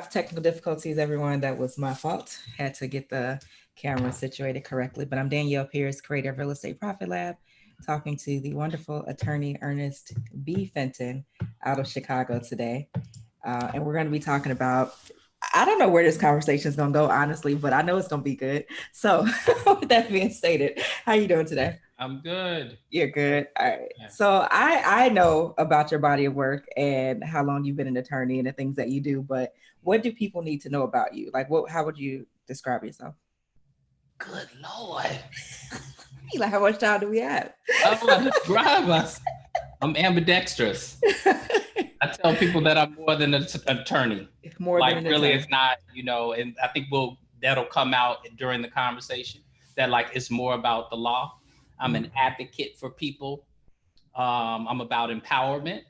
for technical difficulties, everyone. That was my fault. Had to get the camera situated correctly. But I'm Danielle Pierce, creator of Real Estate Profit Lab, talking to the wonderful attorney Ernest B. Fenton out of Chicago today. And we're going to be talking about, I don't know where this conversation is going to go, honestly, but I know it's going to be good. So with that being stated, how you doing today? I'm good. You're good. All right. Yeah. So I know about your body of work and how long you've been an attorney and the things that you do, but what do people need to know about you? Like, how would you describe yourself? Good Lord. Like, how much time do we have? How do I describe us? I'm ambidextrous. I tell people that I'm more than an attorney. More like, than an really, attorney. It's not, and I think that'll come out during the conversation, that like it's more about the law. I'm an advocate for people. I'm about empowerment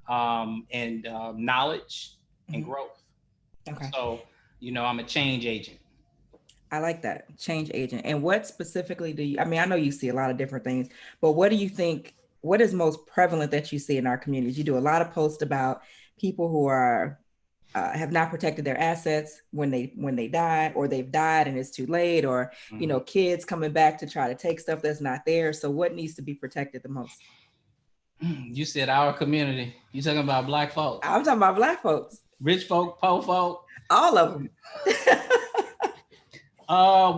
and knowledge and growth. Okay. So, I'm a change agent. I like that, change agent. And what specifically do you, I mean, I know you see a lot of different things, but what do you think, what is most prevalent that you see in our communities? You do a lot of posts about people who are have not protected their assets when they die, or they've died and it's too late, or kids coming back to try to take stuff that's not there. So what needs to be protected the most? You said our community. You talking about Black folks? I'm talking about Black folks. Rich folk, poor folk. All of them.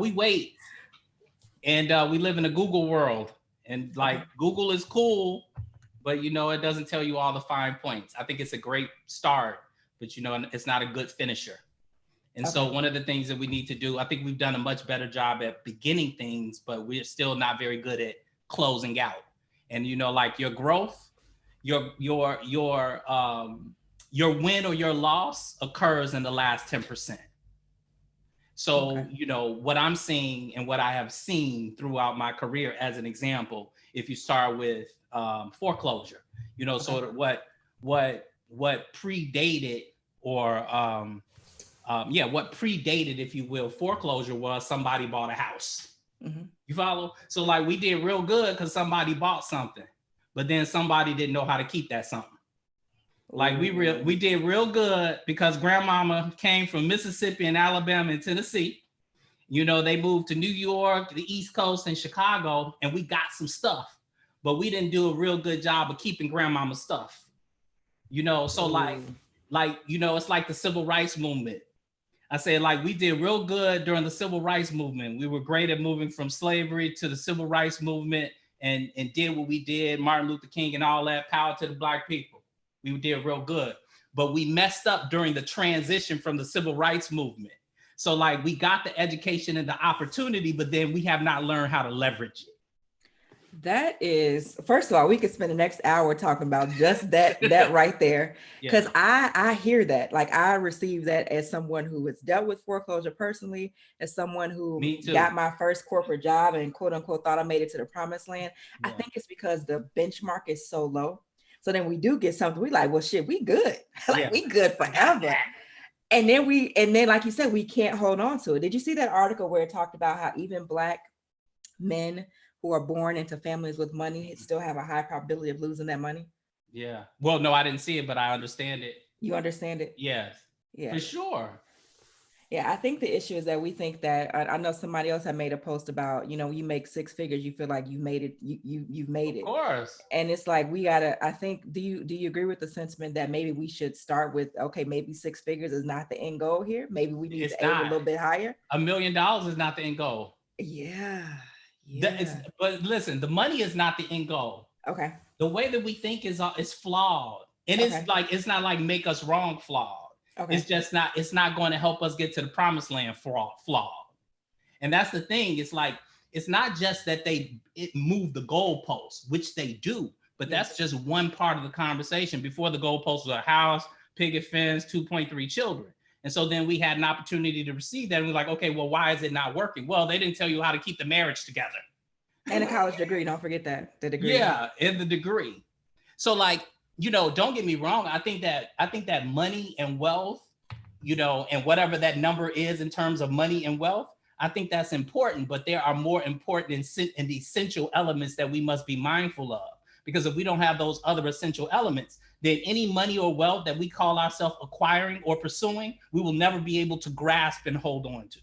We wait, and we live in a Google world, and like Google is cool, but it doesn't tell you all the fine points. I think it's a great start, but it's not a good finisher. And so one of the things that we need to do, I think we've done a much better job at beginning things, but we're still not very good at closing out. And like your growth, your win or your loss occurs in the last 10%. So, what I'm seeing and what I have seen throughout my career, as an example, if you start with foreclosure, sort of what predated or what predated, if you will, foreclosure was somebody bought a house. You follow? So like we did real good because somebody bought something, but then somebody didn't know how to keep that something. Like we did real good because grandmama came from Mississippi and Alabama and Tennessee. They moved to New York, the East Coast, and Chicago, and we got some stuff, but we didn't do a real good job of keeping grandmama's stuff. So like it's like the civil rights movement. I said, like, we did real good during the civil rights movement. We were great at moving from slavery to the civil rights movement and did what we did, Martin Luther King and all that, power to the Black people. We did real good, but we messed up during the transition from the civil rights movement. So like we got the education and the opportunity, but then we have not learned how to leverage it. That is, first of all, we could spend the next hour talking about just that right there. Because I hear that, like I receive that as someone who has dealt with foreclosure personally, as someone who got my first corporate job and quote unquote thought I made it to the promised land. I think it's because the benchmark is so low. So then we do get something, we like, well, shit, we good. We good forever. And then like you said, we can't hold on to it. Did you see that article where it talked about how even Black men who are born into families with money still have a high probability of losing that money? Yeah. Well, no, I didn't see it, but I understand it. You understand it? Yes. Yeah. For sure. Yeah, I think the issue is that we think that, I know somebody else had made a post about, you make six figures, you feel like you made it, you've made it. Of course. And it's like, we gotta, I think, do you agree with the sentiment that maybe we should start with, okay, maybe six figures is not the end goal here. Maybe we need to aim a little bit higher. $1 million is not the end goal. Yeah. But listen, the money is not the end goal. Okay. The way that we think is flawed. And it's not like make us wrong flawed. Okay. It's not going to help us get to the promised land flawed. And that's the thing. It's like, it's not just that it moved the goalposts, which they do, but that's just one part of the conversation. Before the goalposts was a house, picket fence, 2.3 children. And so then we had an opportunity to receive that. And we're like, okay, well, why is it not working? Well, they didn't tell you how to keep the marriage together. And a college degree. Don't forget that. The degree. Yeah, and the degree. So like, don't get me wrong. I think that money and wealth, and whatever that number is in terms of money and wealth, I think that's important, but there are more important and essential elements that we must be mindful of. Because if we don't have those other essential elements, then any money or wealth that we call ourselves acquiring or pursuing, we will never be able to grasp and hold on to.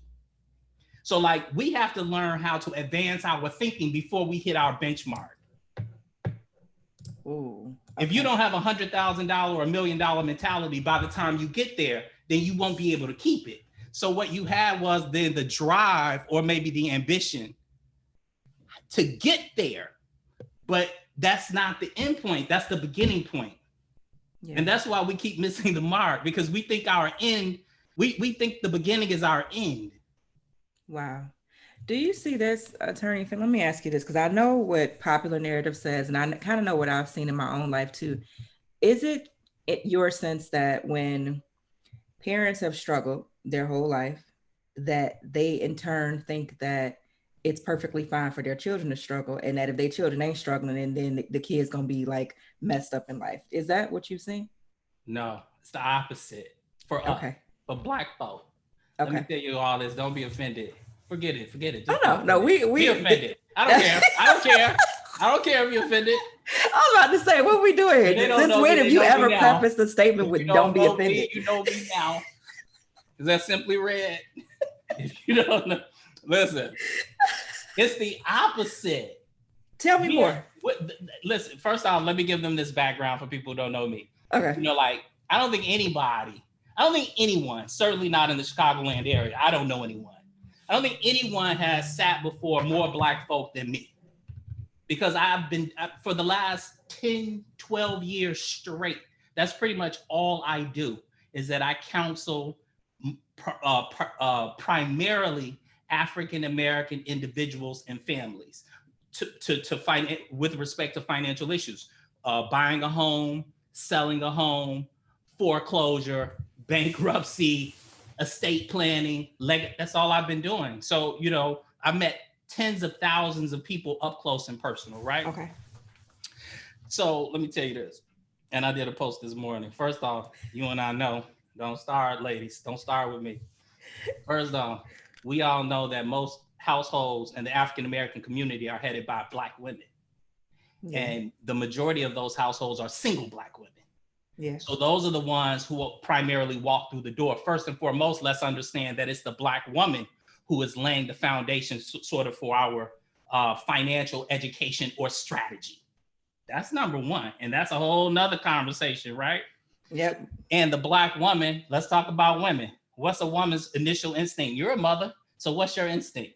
So like we have to learn how to advance our thinking before we hit our benchmark. Ooh, okay. If you don't have $100,000 or $1 million mentality, by the time you get there, then you won't be able to keep it. So what you had was then the drive or maybe the ambition to get there, but that's not the end point. That's the beginning point. Yeah. And that's why we keep missing the mark, because we think our end, we think the beginning is our end. Wow. Do you see this, Attorney Finn? Let me ask you this, because I know what popular narrative says, and I kind of know what I've seen in my own life too. Is it your sense that when parents have struggled their whole life, that they in turn think that it's perfectly fine for their children to struggle, and that if their children ain't struggling, and then the kid's gonna be like messed up in life? Is that what you've seen? No, it's the opposite for us, for Black folk. Okay. Let me tell you all this. Don't be offended. Forget it. Just no, we be offended. I don't care. I don't care if you're offended. I was about to say, what we doing here? Since when have you ever prefaced the statement with "Don't be offended"? You know me now. Is that simply read? If you don't know, listen. It's the opposite. Tell me more. Listen, first off, let me give them this background for people who don't know me. Okay. You know, like, I don't think anyone, certainly not in the Chicagoland area, I don't know anyone. I don't think anyone has sat before more Black folk than me, because I've been, for the last 10, 12 years straight, that's pretty much all I do, is that I counsel primarily African-American individuals and families to find, with respect to financial issues, buying a home, selling a home, foreclosure, bankruptcy, estate planning, that's all I've been doing. So, you know, I met tens of thousands of people up close and personal, right? Okay. So let me tell you this, and I did a post this morning. First off, you and I know, don't start, ladies, don't start with me. First off, we all know that most households in the African-American community are headed by Black women. Yeah. And the majority of those households are single Black women. Yeah. So those are the ones who will primarily walk through the door. First and foremost, let's understand that it's the Black woman who is laying the foundation sort of for our financial education or strategy. That's number one. And that's a whole nother conversation, right? Yep. And the Black woman, let's talk about women. What's a woman's initial instinct? You're a mother, so what's your instinct?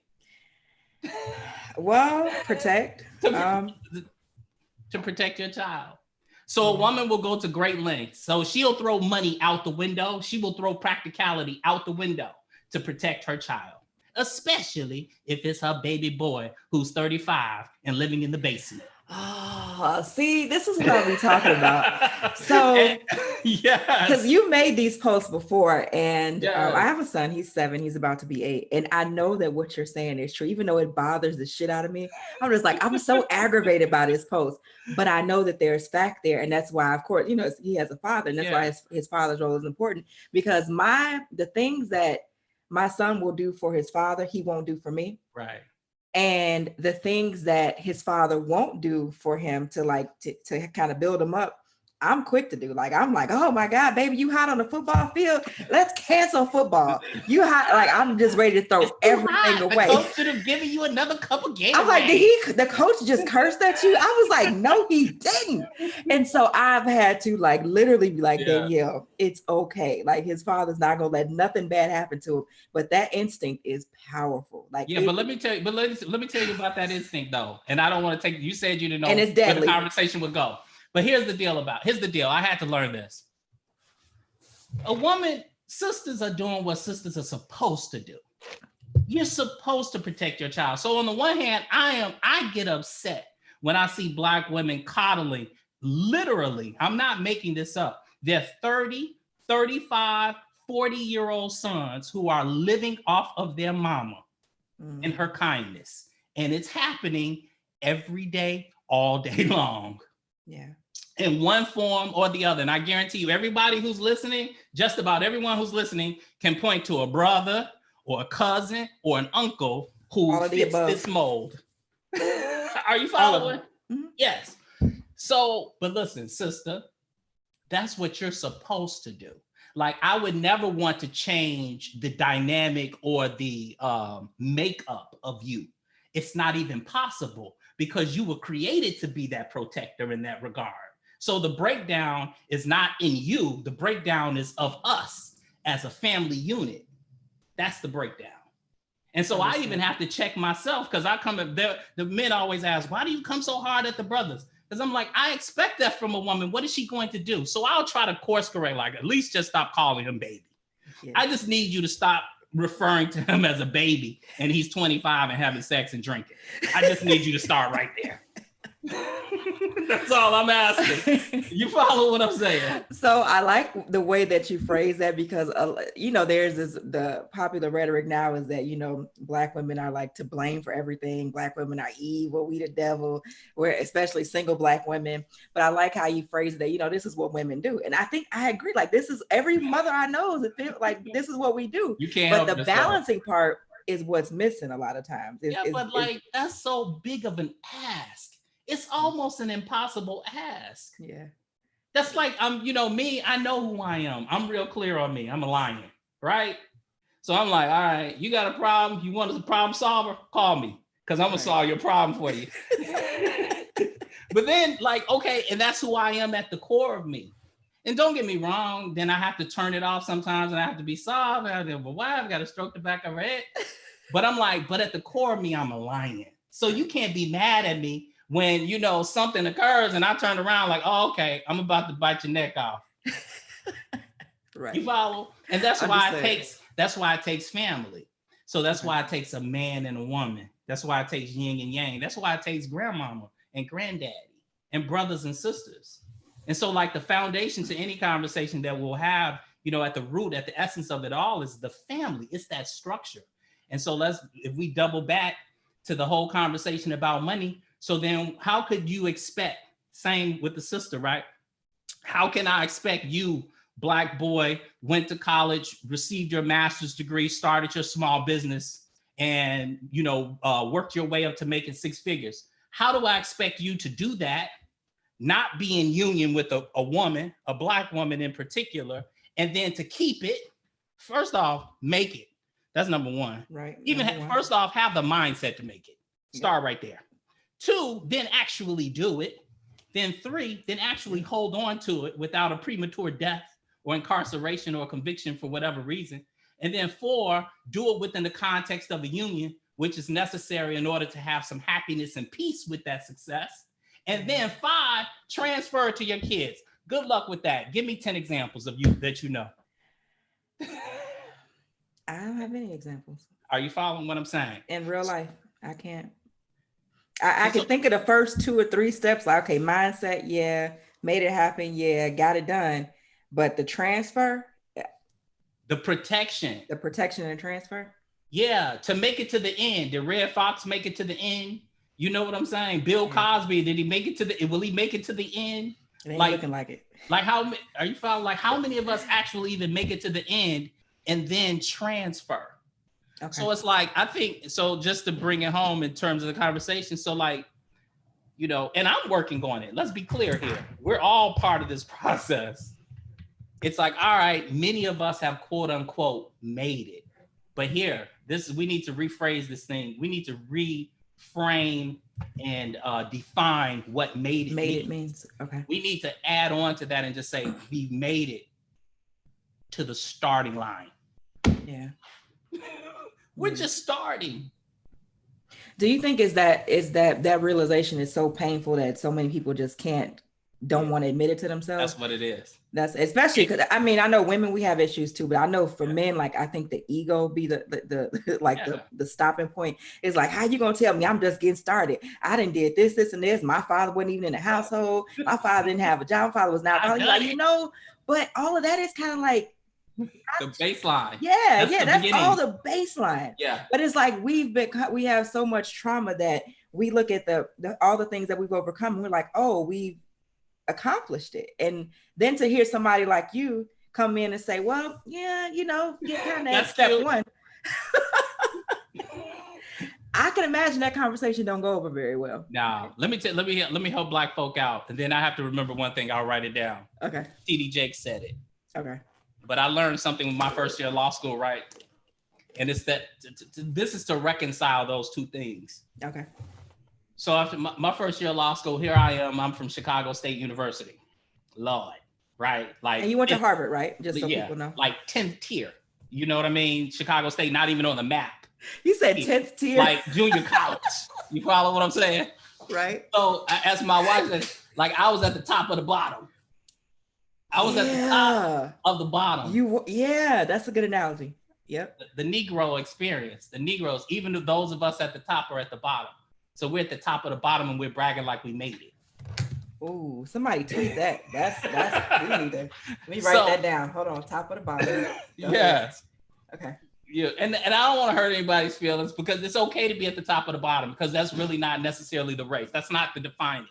Well, protect. To protect your child. So a woman will go to great lengths. So she'll throw money out the window. She will throw practicality out the window to protect her child, especially if it's her baby boy who's 35 and living in the basement. Oh, see, this is what I'll be talking about. So, yes, because you made these posts before, and I have a son. He's 7. He's about to be 8, and I know that what you're saying is true, even though it bothers the shit out of me. I'm just like, I'm so aggravated by this post, but I know that there's fact there, and that's why, of course, you know, he has a father, and that's why his father's role is important, because the things that my son will do for his father, he won't do for me. Right. And the things that his father won't do for him to kind of build him up, I'm quick to do. Like, I'm like, oh my God, baby, you hot on the football field? Let's cancel football. You hot? Like, I'm just ready to throw everything away. The coach should have given you another cup of Gatorade. I'm like, the coach just cursed at you? I was like, no, he didn't. And so I've had to like literally be like, Danielle, it's okay. Like, his father's not gonna let nothing bad happen to him. But that instinct is powerful. Like, but let me tell you about that instinct though. And I don't want to take, you said you didn't know and it's deadly. Where the conversation would go. But here's the deal. I had to learn this. Sisters are doing what sisters are supposed to do. You're supposed to protect your child. So on the one hand, I get upset when I see Black women coddling, literally, I'm not making this up, their 30, 35, 40-year-old sons who are living off of their mama and her kindness. And it's happening every day, all day long. Yeah. In one form or the other. And I guarantee you, everybody who's listening, just about everyone who's listening can point to a brother or a cousin or an uncle who fits this mold. Are you following? Mm-hmm. Yes. So, but listen, sister, that's what you're supposed to do. Like, I would never want to change the dynamic or the makeup of you. It's not even possible because you were created to be that protector in that regard. So the breakdown is not in you. The breakdown is of us as a family unit. That's the breakdown. And so I even have to check myself because I come up there. The men always ask, why do you come so hard at the brothers? Because I'm like, I expect that from a woman. What is she going to do? So I'll try to course correct, like at least just stop calling him baby. Yeah. I just need you to stop referring to him as a baby and he's 25 and having sex and drinking. I just need you to start right there. That's all I'm asking. You follow what I'm saying? So I like the way that you phrase that because, there's the popular rhetoric now is that, Black women are like to blame for everything. Black women are evil, we the devil, we're especially single Black women. But I like how you phrase that, this is what women do. And I think I agree. Like this is every mother I know is like, this is what we do. You can't. But the balancing part is what's missing a lot of times. That's so big of an ask. It's almost an impossible ask. Yeah. That's like, me, I know who I am. I'm real clear on me. I'm a lion, right? So I'm like, all right, you got a problem? You want a problem solver? Call me, because I'm going to solve your problem for you. But then okay, and that's who I am at the core of me. And don't get me wrong, then I have to turn it off sometimes and I have to be soft. I have to, I've got to stroke the back of her head. But I'm like, but at the core of me, I'm a lion. So you can't be mad at me when, something occurs and I turn around like, oh, okay, I'm about to bite your neck off. Right. You follow? And that's why it takes family. So that's why it takes a man and a woman. That's why it takes yin and yang. That's why it takes grandmama and granddaddy and brothers and sisters. And so the foundation to any conversation that we'll have, at the root, at the essence of it all is the family. It's that structure. And so if we double back to the whole conversation about money, so then how could you expect, same with the sister, right? How can I expect you, Black boy, went to college, received your master's degree, started your small business, and, worked your way up to making six figures? How do I expect you to do that, not be in union with a woman, a Black woman in particular, and then to keep it? First off, make it. That's number one. Right. First off, have the mindset to make it. Start right there. 2, then actually do it. Then 3, then actually hold on to it without a premature death or incarceration or conviction for whatever reason. And then 4, do it within the context of a union, which is necessary in order to have some happiness and peace with that success. And then 5, transfer it to your kids. Good luck with that. Give me 10 examples of you that you know. I don't have any examples. Are you following what I'm saying? In real life, I can't. I can think of the first 2 or 3 steps. Like, okay, mindset, yeah, made it happen, yeah, got it done. But the transfer, the protection and transfer, yeah, to make it to the end. Did Red Fox make it to the end? You know what I'm saying? Bill Cosby, did he make it to the? Will he make it to the end? It ain't looking like it. Like how are you following? Like how many of us actually even make it to the end and then transfer? Okay. So it's like, I think, so just to bring it home in terms of the conversation. So and I'm working on it. Let's be clear here. We're all part of this process. It's like, all right, many of us have quote unquote made it. But we need to rephrase this thing. We need to reframe and define what made it means. Okay. We need to add on to that and just say, we made it to the starting line. Yeah. We're just starting. Do you think is that realization is so painful that so many people just don't want to admit it to themselves? That's what it is. That's especially because I know women, we have issues too, but I know for men, I think the ego be the stopping point. Is like, how you gonna tell me I'm just getting started? I done did this and this. My father wasn't even in the household. My father didn't have a job. My father was not but all of that is kind of like the baseline. Yeah, that's all the baseline. Yeah. But it's like we have so much trauma that we look at all the things that we've overcome and we're like, oh, we've accomplished it. And then to hear somebody like you come in and say, well, yeah, you kind of at step 1. I can imagine that conversation don't go over very well. Now, let me help Black folk out, and then I have to remember one thing. I'll write it down. Okay. TD Jakes said it. Okay. But I learned something in my first year of law school, right? And it's that this is to reconcile those two things. Okay. So after my first year of law school, here I am. I'm from Chicago State University. Lord, right? Like, and you went to Harvard, right? Just so people know. Like 10th tier. You know what I mean? Chicago State, not even on the map. You said 10th tier? Like junior college. You follow what I'm saying? Right. So as my wife said, like I was at the top of the bottom. I was at the top of the bottom. That's a good analogy. Yep. The Negro experience. The Negroes, even those of us at the top are at the bottom. So we're at the top of the bottom and we're bragging like we made it. Ooh, somebody tweet that. That's we need to write that down. Hold on, top of the bottom. Yes. Okay. Yeah, and I don't want to hurt anybody's feelings because it's okay to be at the top of the bottom because that's really not necessarily the race. That's not the defining.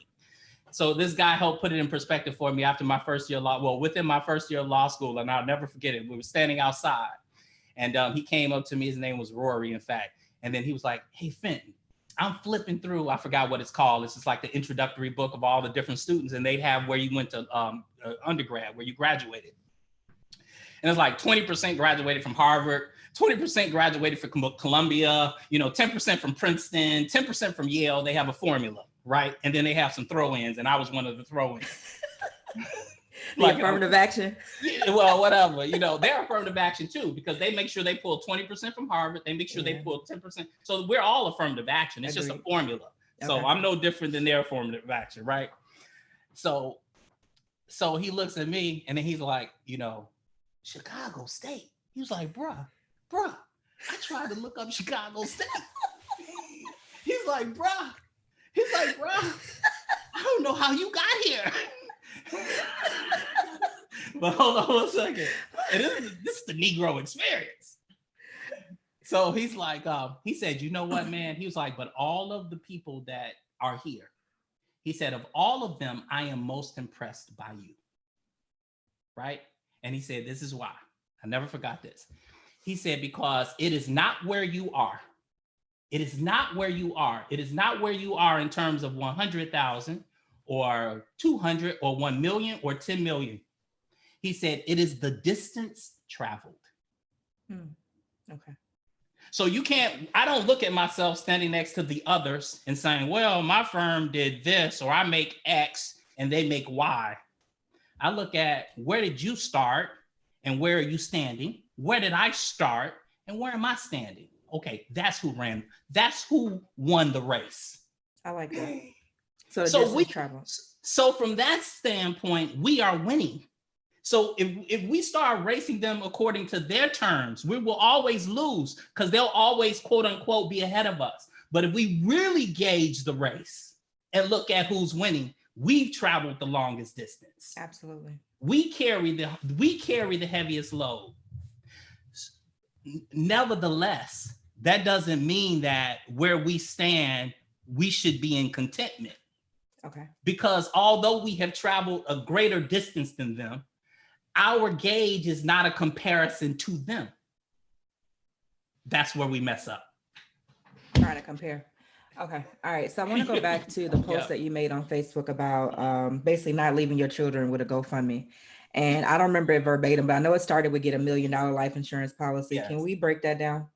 So this guy helped put it in perspective for me after my first year of within my first year of law school, and I'll never forget it. We were standing outside, and he came up to me. His name was Rory, in fact, and then he was like, "Hey, Fenton, I'm flipping through. I forgot what it's called. It's just like the introductory book of all the different students, and they'd have where you went to undergrad, where you graduated, and it's like 20% graduated from Harvard." 20% graduated from Columbia, 10% from Princeton, 10% from Yale. They have a formula, right? And then they have some throw-ins, and I was one of the throw-ins. Like affirmative action? Yeah, well, whatever. They're affirmative action too, because they make sure they pull 20% from Harvard. They make sure they pull 10%. So we're all affirmative action. It's just a formula. Okay. So I'm no different than their affirmative action, right? So he looks at me, and then he's like, Chicago State. He was like, bruh, I tried to look up Chicago State. He's like, bruh, I don't know how you got here. But hold on one second. And this is the Negro experience. So he's like, he said, you know what, man? He was like, but all of the people that are here, he said, of all of them, I am most impressed by you. Right? And he said, this is why. I never forgot this. He said, because it is not where you are. It is not where you are. It is not where you are in terms of 100,000 or 200 or 1 million or 10 million. He said, it is the distance traveled. Okay. So I don't look at myself standing next to the others and saying, well, my firm did this, or I make X and they make Y. I look at where did you start and where are you standing? Where did I start and where am I standing? Okay, that's who won the race. I like that. So from that standpoint, we are winning. So if we start racing them according to their terms, we will always lose because they'll always, quote unquote, be ahead of us. But if we really gauge the race and look at who's winning, we've traveled the longest distance. Absolutely. We carry the heaviest load. Nevertheless, that doesn't mean that where we stand, we should be in contentment. Okay. Because although we have traveled a greater distance than them, our gauge is not a comparison to them. That's where we mess up. Trying to compare. Okay. All right. So I want to go back to the post that you made on Facebook about basically not leaving your children with a GoFundMe. And I don't remember it verbatim, but I know it started with get $1 million life insurance policy. Yes. Can we break that down?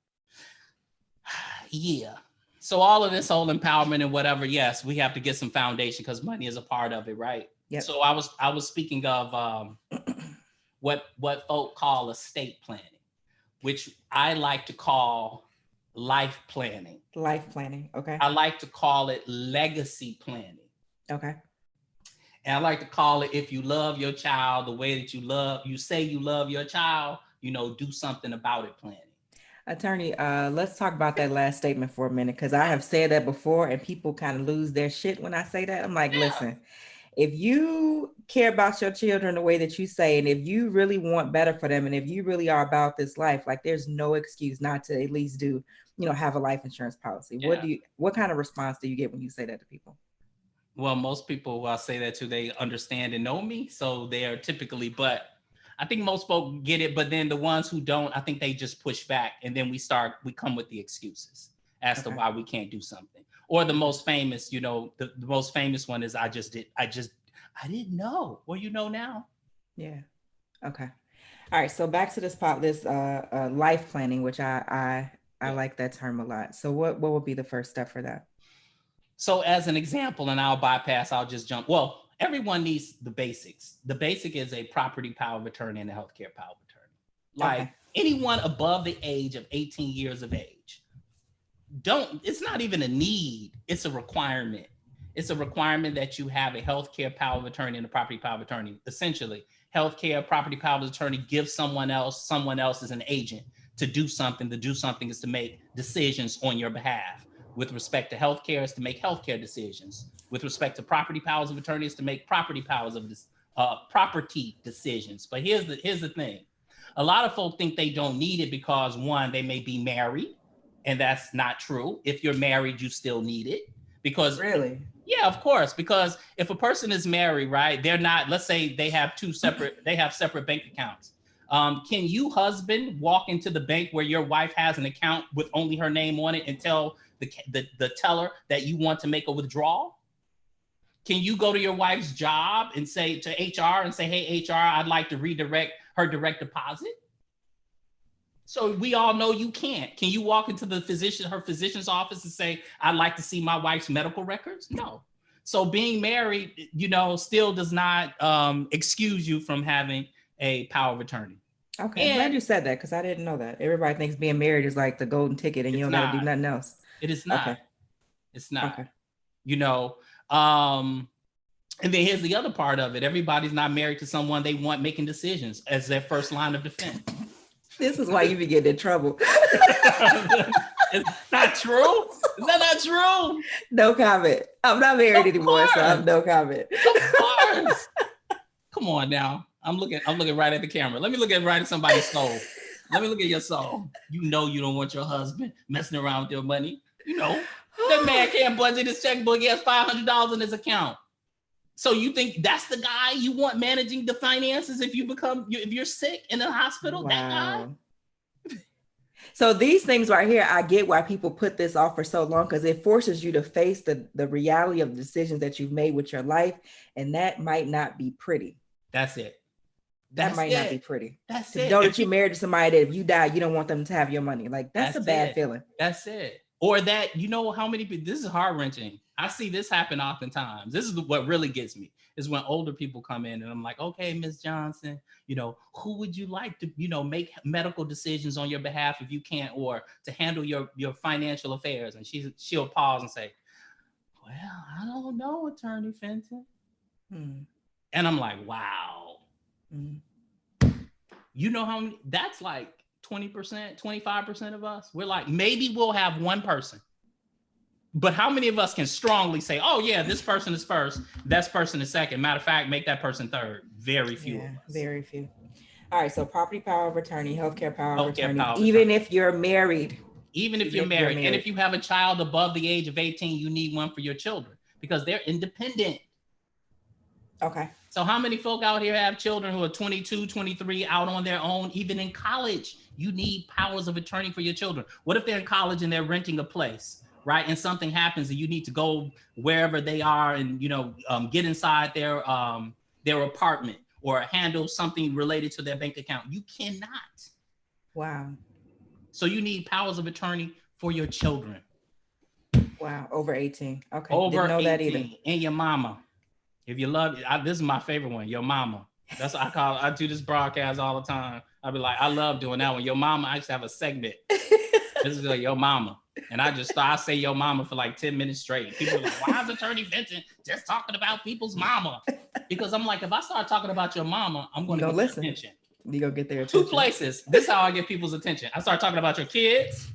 Yeah. So all of this whole empowerment and whatever, yes, we have to get some foundation because money is a part of it, right? Yep. So I was speaking of what folk call estate planning, which I like to call life planning. Life planning. Okay. I like to call it legacy planning. Okay. And I like to call it, if you love your child the way that you say you love your child, do something about it planning. Attorney, let's talk about that last statement for a minute, because I have said that before and people kind of lose their shit when I say that. I'm like, listen, if you care about your children the way that you say, and if you really want better for them, and if you really are about this life, like there's no excuse not to at least have a life insurance policy. Yeah. What kind of response do you get when you say that to people? Well, most people I say that to, they understand and know me. So they are typically, but I think most folks get it. But then the ones who don't, I think they just push back. And then we come with the excuses as to why we can't do something. Or the most famous, you know, the most famous one is I didn't know. Well, you know now. Yeah. Okay. All right. So back to this life planning, which I like that term a lot. So what would be the first step for that? So as an example, and I'll just jump. Well, everyone needs the basics. The basic is a property power of attorney and a healthcare power of attorney. Like anyone above the age of 18 years of age, it's not even a need, it's a requirement. It's a requirement that you have a healthcare power of attorney and a property power of attorney. Essentially, healthcare property power of attorney gives someone else is an agent to do something. To do something is to make decisions on your behalf. With respect to healthcare, is to make healthcare decisions. With respect to property powers of attorney, is to make property decisions. But here's the thing. A lot of folk think they don't need it because, one, they may be married, and that's not true. If you're married, you still need it. Because really? Yeah, of course. Because if a person is married, right, they're not, let's say they have separate bank accounts. Can you, husband, walk into the bank where your wife has an account with only her name on it and tell the teller that you want to make a withdrawal? Can you go to your wife's job and say to HR and say, hey, HR, I'd like to redirect her direct deposit? So we all know you can't. Can you walk into her physician's office and say, I'd like to see my wife's medical records? No. So being married, you know, still does not excuse you from having a power of attorney. Okay, I'm glad you said that because I didn't know that. Everybody thinks being married is like the golden ticket and you don't got to do nothing else. It is not. Okay. It's not. Okay. You know, and then here's the other part of it. Everybody's not married to someone they want making decisions as their first line of defense. This is why you be getting in trouble. It's not true. Is that not true? No comment. I'm not married anymore, so I have no comment. Of course. Come on now. I'm looking right at the camera. Let me look right at somebody's soul. Let me look at your soul. You know you don't want your husband messing around with your money. You know, that man can't budget his checkbook. He has $500 in his account. So you think that's the guy you want managing the finances if you're sick in the hospital? Wow. That guy? So these things right here, I get why people put this off for so long, because it forces you to face the reality of the decisions that you've made with your life. And that might not be pretty. That's it. That might not be pretty. That's it. Know that you're married to somebody that if you die, you don't want them to have your money. Like that's a bad feeling. That's it. Or that, you know how many people, this is heart wrenching. I see this happen oftentimes. This is what really gets me, is when older people come in and I'm like, okay, Ms. Johnson, you know, who would you like to, you know, make medical decisions on your behalf if you can't, or to handle your financial affairs? And she'll pause and say, well, I don't know, Attorney Fenton. And I'm like, wow. You know how many, that's like 20%, 25% of us. We're like, maybe we'll have one person. But how many of us can strongly say, oh yeah, this person is first, that person is second. Matter of fact, make that person third. Very few of us. Very few. All right, so property power of attorney, healthcare power of attorney, even if you're married. Even if you're married. And if you have a child above the age of 18, you need one for your children because they're independent. Okay. So how many folk out here have children who are 22, 23, out on their own, even in college? You need powers of attorney for your children. What if they're in college and they're renting a place, right? And something happens and you need to go wherever they are and, you know, get inside their apartment or handle something related to their bank account. You cannot. Wow. So you need powers of attorney for your children. Wow. Over 18. Okay. Over Didn't know 18. That either. And your mama. If you love, this is my favorite one, your mama. That's what I do this broadcast all the time. I'll be like, I love doing that one. Your mama, I used to have a segment. This is like your mama. And I say your mama for like 10 minutes straight. People are like, why is Attorney Vincent just talking about people's mama? Because I'm like, if I start talking about your mama, I'm going to get their attention. You go get their attention. Two places. This is how I get people's attention. I start talking about your kids.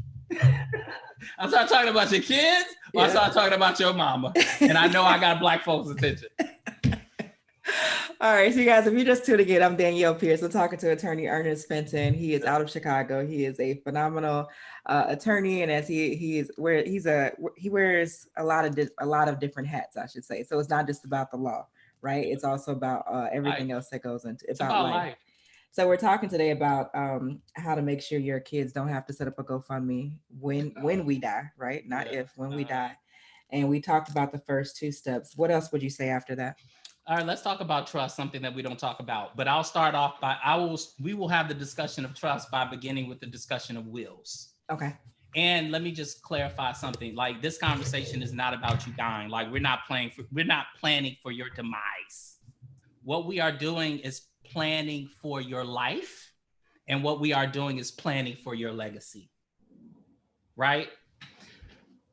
I start talking about your kids, or I start talking about your mama. And I know I got Black folks' attention. All right, so you guys, if you just tuned in, I'm Danielle Pierce. I'm talking to Attorney Ernest Fenton. He is out of Chicago. He is a phenomenal attorney, and as he wears a lot of different hats, I should say. So it's not just about the law, right? It's also about everything else that goes into about life. So we're talking today about how to make sure your kids don't have to set up a GoFundMe when we die, right? Not if, when we die. And we talked about the first two steps. What else would you say after that? All right, let's talk about trust, something that we don't talk about. But I'll start off by we will have the discussion of trust by beginning with the discussion of wills. Okay. And let me just clarify something. Like, this conversation is not about you dying. Like, we're not planning for your demise. What we are doing is planning for your life, and what we are doing is planning for your legacy. Right?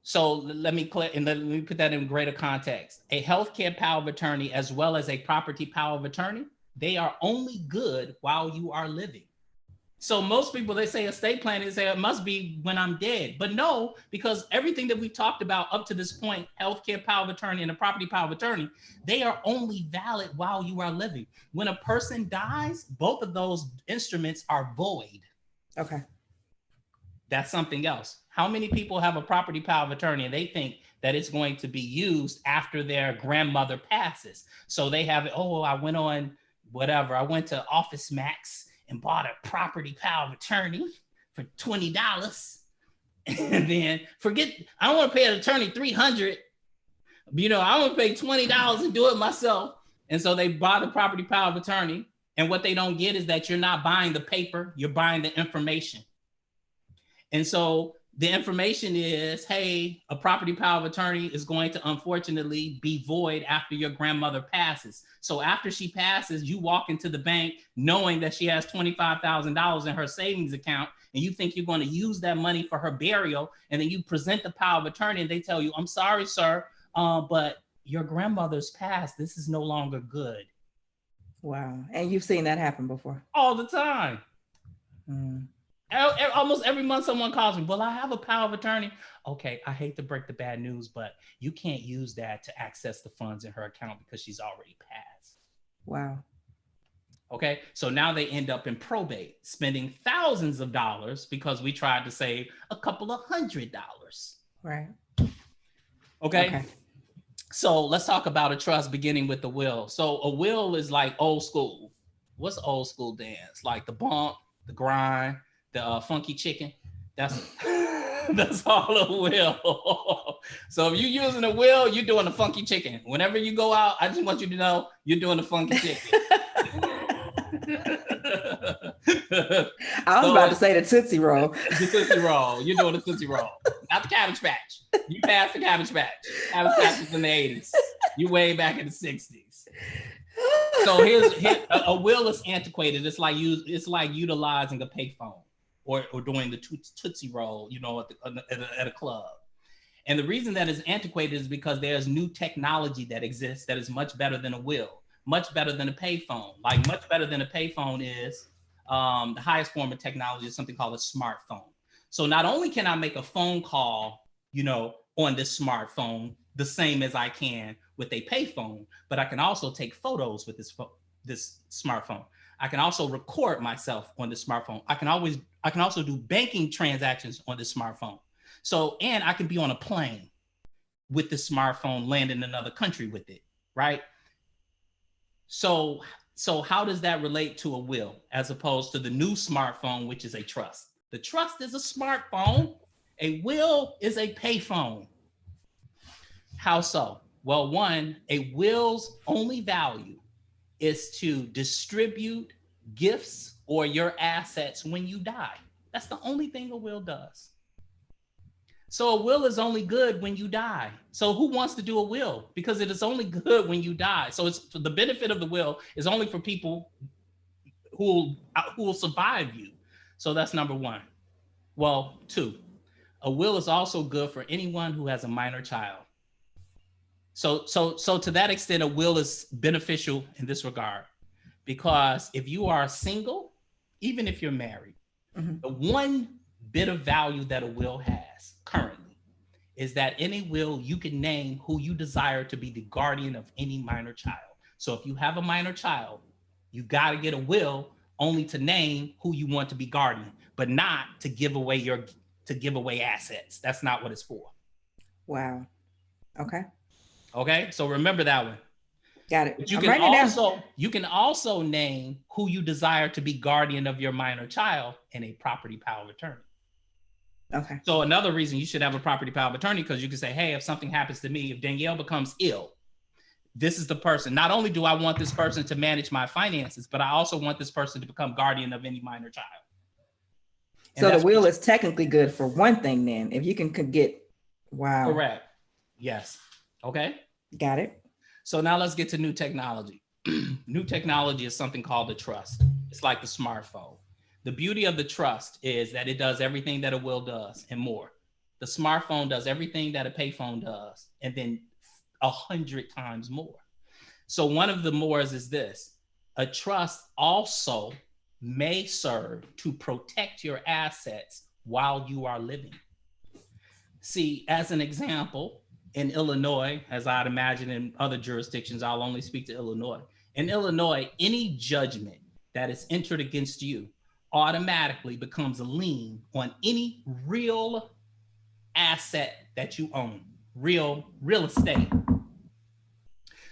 So let me put that in greater context. A healthcare power of attorney, as well as a property power of attorney, they are only good while you are living. So most people, they say estate planning, they say it must be when I'm dead. But no, because everything that we talked about up to this point, healthcare power of attorney and a property power of attorney, they are only valid while you are living. When a person dies, both of those instruments are void. Okay. That's something else. How many people have a property power of attorney and they think that it's going to be used after their grandmother passes? So they have, I went to Office Max and bought a property power of attorney for $20. And then I don't want to pay an attorney $300. I want to pay $20 and do it myself. And so they bought a property power of attorney. And what they don't get is that you're not buying the paper, you're buying the information. And so the information is, hey, a property power of attorney is going to unfortunately be void after your grandmother passes. So after she passes, you walk into the bank knowing that she has $25,000 in her savings account, and you think you're going to use that money for her burial. And then you present the power of attorney and they tell you, I'm sorry, sir, but your grandmother's passed. This is no longer good. Wow. And you've seen that happen before? All the time. Almost every month someone calls me, well, I have a power of attorney. Okay, I hate to break the bad news, but you can't use that to access the funds in her account because she's already passed. Wow. Okay, so now they end up in probate, spending thousands of dollars because we tried to save a couple of $100. Right. Okay. So let's talk about a trust beginning with the will. So a will is like old school. What's old school dance? Like the bump, the grind, the funky chicken. That's all a will. So if you're using a will, you're doing the funky chicken. Whenever you go out, I just want you to know you're doing the funky chicken. I was about to say the Tootsie Roll. The Tootsie Roll. You're doing the Tootsie Roll. Not the Cabbage Patch. You passed the Cabbage Patch. Cabbage Patch was in the 80s. You way back in the 60s. So here's a will is antiquated. It's like utilizing a payphone or doing the Tootsie Roll, at a club. And the reason that is antiquated is because there's new technology that exists that is much better than a will, much better than a payphone. Like much better than a payphone is the highest form of technology is something called a smartphone. So not only can I make a phone call, on this smartphone the same as I can with a payphone, but I can also take photos with this smartphone. I can also record myself on the smartphone. I can also do banking transactions on the smartphone. So, and I can be on a plane with the smartphone, land in another country with it, right? So how does that relate to a will as opposed to the new smartphone, which is a trust? The trust is a smartphone. A will is a payphone. How so? Well, one, a will's only value is to distribute gifts or your assets when you die. That's the only thing a will does. So a will is only good when you die. So who wants to do a will? Because it is only good when you die. So it's the benefit of the will is only for people who will survive you. So that's number one. Well, two, a will is also good for anyone who has a minor child. So to that extent, a will is beneficial in this regard, because if you are single, even if you're married, the one bit of value that a will has currently is that in a will, you can name who you desire to be the guardian of any minor child. So if you have a minor child, you got to get a will only to name who you want to be guardian, but not to give away assets. That's not what it's for. Wow. Okay. Okay. So remember that one. Got it. But you can also name who you desire to be guardian of your minor child in a property power of attorney. Okay. So another reason you should have a property power of attorney, because you can say, hey, if something happens to me, if Danielle becomes ill, this is the person. Not only do I want this person to manage my finances, but I also want this person to become guardian of any minor child. And so the will is technically good for one thing then, if you can get, wow. Correct. Yes. Okay. Got it. So now let's get to new technology. New technology is something called the trust. It's like the smartphone. The beauty of the trust is that it does everything that a will does and more. The smartphone does everything that a payphone does, and then 100 times more. So one of the mores is this: a trust also may serve to protect your assets while you are living. See, as an example, in Illinois, as I'd imagine in other jurisdictions, I'll only speak to Illinois. In Illinois, any judgment that is entered against you automatically becomes a lien on any real asset that you own, real estate.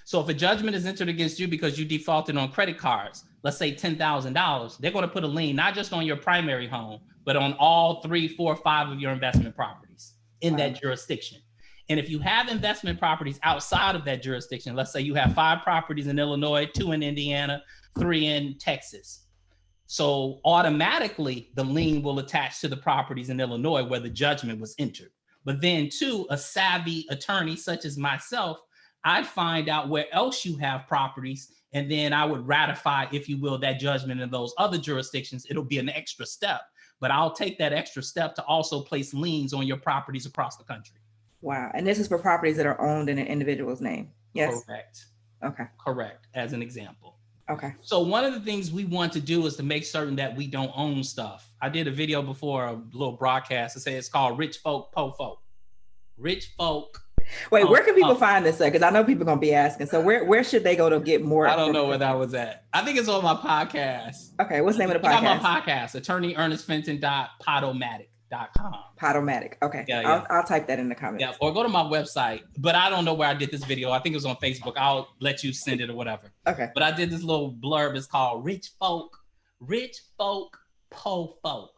So if a judgment is entered against you because you defaulted on credit cards, let's say $10,000, they're going to put a lien not just on your primary home, but on all 3, 4, 5 of your investment properties in that jurisdiction. And if you have investment properties outside of that jurisdiction, let's say you have 5 properties in Illinois, 2 in Indiana, 3 in Texas. So automatically the lien will attach to the properties in Illinois where the judgment was entered. But then too, a savvy attorney such as myself, I'd find out where else you have properties, and then I would ratify, if you will, that judgment in those other jurisdictions. It'll be an extra step, but I'll take that extra step to also place liens on your properties across the country. Wow. And this is for properties that are owned in an individual's name. Yes. Correct. Okay. Correct. As an example. Okay. So one of the things we want to do is to make certain that we don't own stuff. I did a video before, a little broadcast, to say it's called Rich Folk, Po Folk. Rich Folk. Wait, where can people find this at? Because I know people are going to be asking. So where should they go to get more? I don't know where that was at. I think it's on my podcast. Okay. What's the name of the podcast? My podcast, attorneyernestfenton.podomatic.com. Podomatic. Okay. Yeah. I'll type that in the comments. Yeah, or go to my website. But I don't know where I did this video. I think it was on Facebook. I'll let you send it or whatever. Okay. But I did this little blurb. It's called Rich Folk, Po Folk.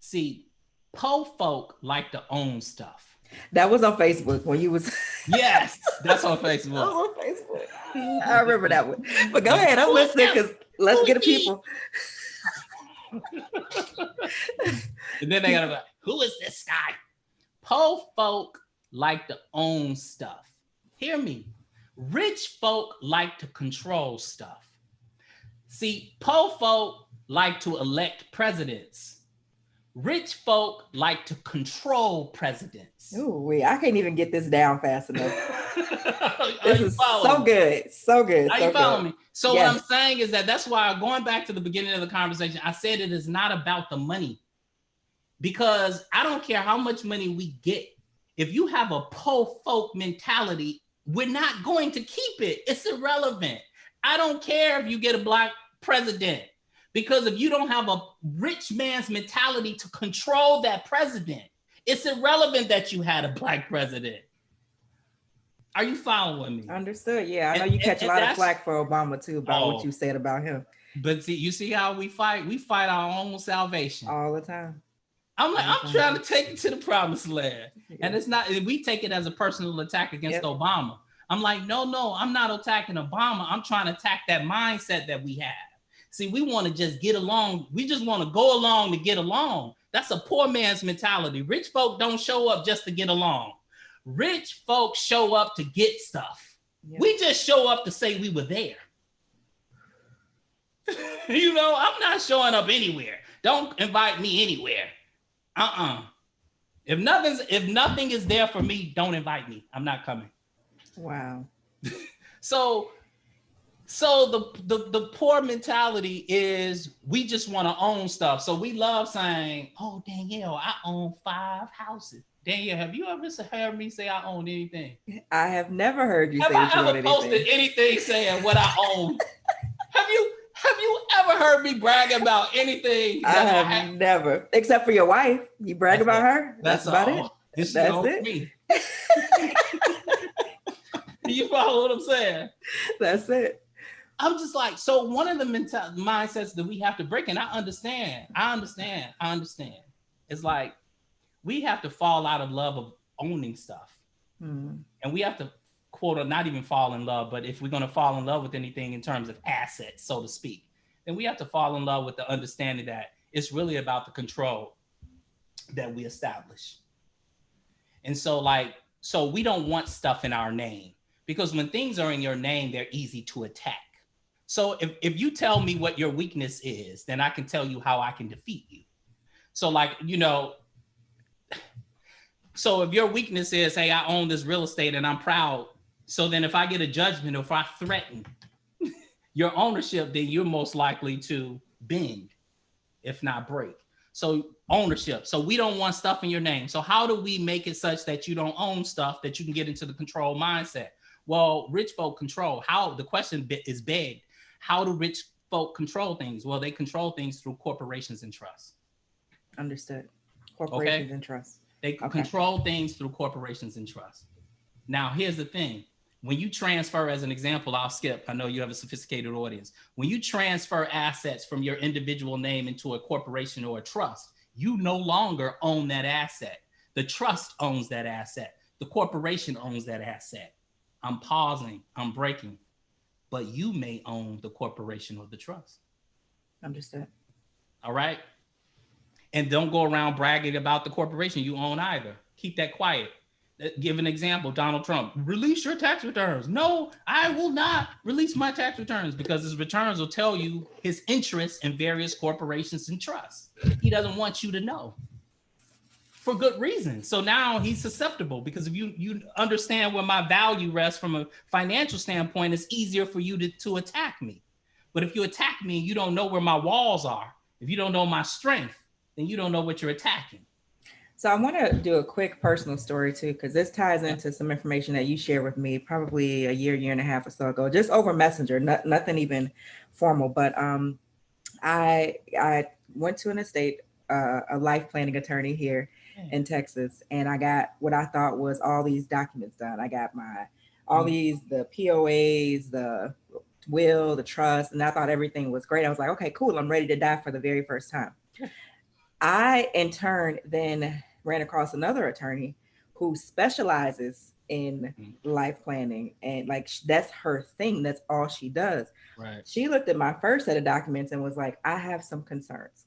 See, Po folk like to own stuff. That was on Facebook when you was. Yes, that's on Facebook. That was on Facebook. I remember that one. But go ahead, I'm listening because let's get the people. And then they gotta be like, who is this guy? Po folk like to own stuff. Hear me. Rich folk like to control stuff. See, po folk like to elect presidents. Rich folk like to control presidents. Ooh, I can't even get this down fast enough. This is so good. So good. Are you following me? So yes. What I'm saying is that's why, going back to the beginning of the conversation, I said it is not about the money. Because I don't care how much money we get. If you have a po folk mentality, we're not going to keep it. It's irrelevant. I don't care if you get a black president. Because if you don't have a rich man's mentality to control that president, it's irrelevant that you had a black president. Are you following me? Understood. Yeah, I know you catch a lot of flack for Obama too about what you said about him. But see, you see how we fight? We fight our own salvation. All the time. I'm trying to take it to the promised land. Yeah. And it's not, we take it as a personal attack against Obama. I'm like, no, I'm not attacking Obama. I'm trying to attack that mindset that we have. See, we want to just get along. We just want to go along to get along. That's a poor man's mentality. Rich folk don't show up just to get along. Rich folks show up to get stuff. Yep. We just show up to say we were there. You know, I'm not showing up anywhere. Don't invite me anywhere. If nothing is there for me, don't invite me. I'm not coming. Wow. So the poor mentality is we just want to own stuff. So we love saying, oh, Danielle, I own 5 houses. Danielle, have you ever heard me say I own anything? I have never heard you say that you own anything. Have I ever posted anything saying what I own? Have you ever heard me brag about anything? I have never, except for your wife. You brag about her. That's about it. That's it. You follow what I'm saying? That's it. I'm just like, so one of the mindsets that we have to break, and I understand. It's like, we have to fall out of love of owning stuff. And we have to, quote, or not even fall in love, but if we're going to fall in love with anything in terms of assets, so to speak, then we have to fall in love with the understanding that it's really about the control that we establish. And so we don't want stuff in our name, because when things are in your name, they're easy to attack. So if you tell me what your weakness is, then I can tell you how I can defeat you. So so if your weakness is, hey, I own this real estate and I'm proud. So then if I get a judgment, or if I threaten your ownership, then you're most likely to bend, if not break. So ownership. So we don't want stuff in your name. So how do we make it such that you don't own stuff, that you can get into the control mindset? Well, rich folk control. How? The question is begged. How do rich folk control things? Well, they control things through corporations and trusts. Understood. Corporations and trusts. They control things through corporations and trusts. Now, here's the thing. When you transfer, as an example, I'll skip. I know you have a sophisticated audience. When you transfer assets from your individual name into a corporation or a trust, you no longer own that asset. The trust owns that asset. The corporation owns that asset. I'm pausing. I'm breaking. But you may own the corporation or the trust. Understood. All right. And don't go around bragging about the corporation you own either. Keep that quiet. Give an example, Donald Trump, release your tax returns. No, I will not release my tax returns, because his returns will tell you his interest in various corporations and trusts. He doesn't want you to know, for good reason. So now he's susceptible, because if you understand where my value rests from a financial standpoint, it's easier for you to attack me. But if you attack me and you don't know where my walls are, if you don't know my strength, then you don't know what you're attacking. So I want to do a quick personal story too, because this ties into some information that you shared with me probably a year and a half or so ago, just over Messenger, nothing even formal. But I went to an estate, a life planning attorney here in Texas, and I got what I thought was all these documents done. I got the POAs, the will, the trust, and I thought everything was great. I was like, okay, cool. I'm ready to die for the very first time. I, in turn, then ran across another attorney who specializes in life planning, and that's her thing. That's all she does. Right. She looked at my first set of documents and was like, I have some concerns.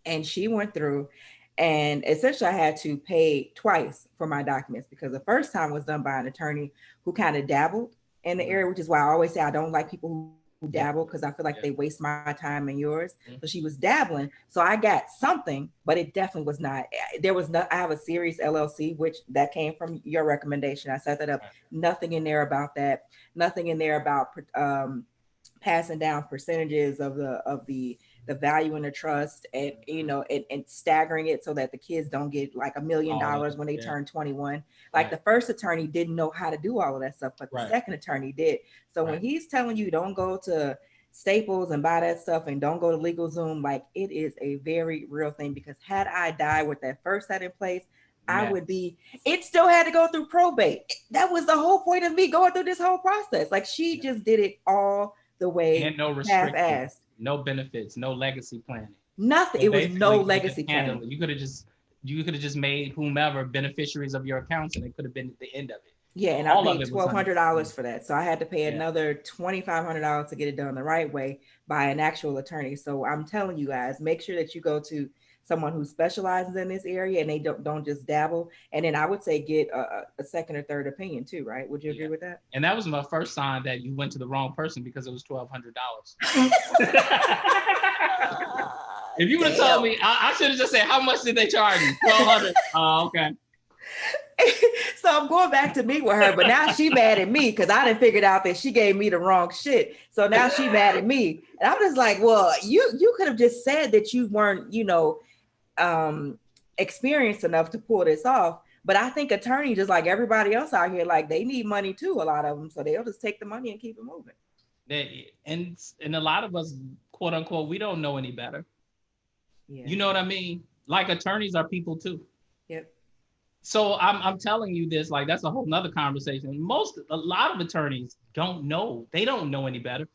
And she went through, and essentially I had to pay twice for my documents, because the first time was done by an attorney who kind of dabbled in the area, which is why I always say I don't like people who dabble, because I feel like they waste my time and yours. So she was dabbling. So I got something, but it definitely was not. I have a Series LLC, which that came from your recommendation. I set that up. Nothing in there about that. Nothing in there about passing down percentages of the value in the trust, and and staggering it so that the kids don't get like $1 million when they turn 21. The first attorney didn't know how to do all of that stuff, but the second attorney did. So when he's telling you don't go to Staples and buy that stuff and don't go to LegalZoom, it is a very real thing, because had I died with that first set in place, I would be, it still had to go through probate. That was the whole point of me going through this whole process. She just did it all the way, and no restrictions, no benefits, no legacy planning. Nothing. So it was no legacy planning. You could have just made whomever beneficiaries of your accounts, and it could have been the end of it. Yeah, and all I paid $1,200 for that. So I had to pay another $2,500 to get it done the right way by an actual attorney. So I'm telling you guys, make sure that you go to someone who specializes in this area, and they don't just dabble. And then I would say get a second or third opinion too, right? Would you agree with that? And that was my first sign that you went to the wrong person, because it was $1,200. If you would have told me, I should have just said, how much did they charge you? $1,200. Oh, okay. So I'm going back to meet with her, but now she mad at me because I done figured out that she gave me the wrong shit. So now she mad at me, and I'm just like, well, you could have just said that you weren't, experienced enough to pull this off. But I think attorneys, just like everybody else out here, they need money too, a lot of them. So they'll just take the money and keep it moving. And a lot of us, quote unquote, we don't know any better. Yeah. You know what I mean? Attorneys are people too. Yep. So I'm telling you this, like, that's a whole nother conversation. A lot of attorneys don't know. They don't know any better.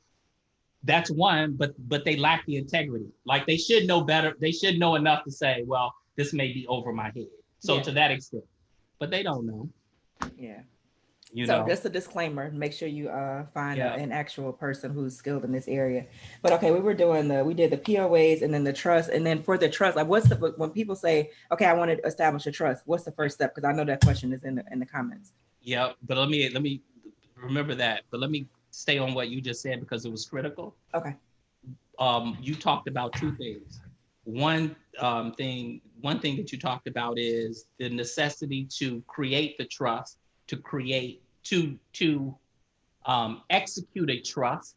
That's one, but they lack the integrity. Like, they should know better. They should know enough to say, well, this may be over my head. So to that extent, but they don't know. Yeah. You so know, just a disclaimer, make sure you find Yeah. an actual person who's skilled in this area. But okay, we did the POAs and then the trust. And then for the trust, like when people say, okay, I want to establish a trust, what's the first step? Because I know that question is in the comments. Yeah, but let me remember that. But let me stay on what you just said because it was critical. Okay. You talked about two things. One thing that you talked about is the necessity to create the trust, to execute a trust